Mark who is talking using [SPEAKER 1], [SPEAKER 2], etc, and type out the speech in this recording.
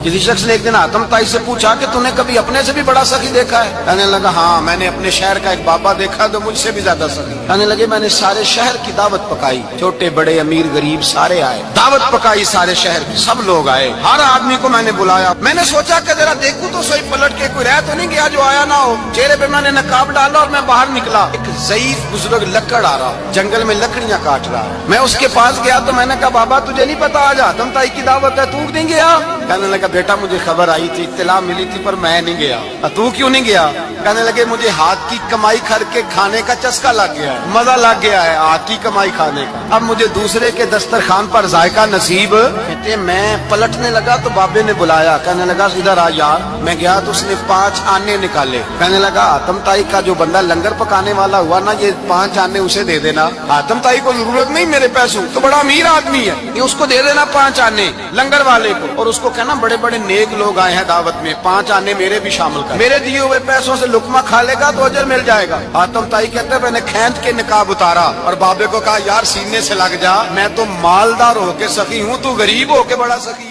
[SPEAKER 1] किसी शख्स ने एक दिन आतम ताई से पूछा कि तूने कभी अपने से भी बड़ा सखी देखा है? कहने लगा हाँ, मैंने अपने शहर का एक बाबा देखा तो मुझसे भी ज्यादा सखी। कहने लगे मैंने सारे शहर की दावत पकाई, छोटे बड़े अमीर गरीब सारे आए, दावत पकाई सारे शहर की, सब लोग आए, हर आदमी को मैंने बुलाया। मैंने सोचा कि जरा देखूं तो सही पलट के कोई रह तो नहीं गया जो आया ना हो। चेहरे पे मैंने नकाब डाला और मैं बाहर निकला। एक ज़ईफ बुजुर्ग लकड़ आ रहा, जंगल में लकड़ियां काट रहा। मैं उसके पास गया तो मैंने कहा बाबा तुझे नहीं पता आज आतम ताई की दावत है, तू नहीं गया? कहने लगा बेटा मुझे खबर आई थी, इत्तला मिली थी पर मैं नहीं गया। तू क्यों नहीं गया? कहने लगे मुझे हाथ की कमाई करके खाने का चस्का लग गया है, मजा लग गया है हाथ की कमाई खाने का। अब मुझे दूसरे के दस्तरखान पर जायका नसीब। कहते मैं पलटने लगा तो बाबे ने बुलाया, कहने लगा इधर आ यार। मैं गया तो उसने 5 आने निकाले। कहने लगा आतम ताई का जो बंदा लंगर पकाने वाला हुआ ना, ये 5 आने उसे दे देना। आतम ताई को जरूरत नहीं मेरे पैसों, तो बड़ा अमीर आदमी है, ये उसको दे देना 5 आने लंगर वाले को। और उसको कहना बड़े बड़े नेक लोग आए हैं दावत में, 5 आने मेरे भी शामिल कर, मेरे दिए हुए पैसों से लुकमा खा लेगा तो अजर मिल जाएगा। आतम ताई कहते मैंने खैंच के निकाब उतारा और बाबे को कहा यार सीने से लग जा, मैं तो मालदार होके सखी हूँ, तू गरीब होके बड़ा सखी।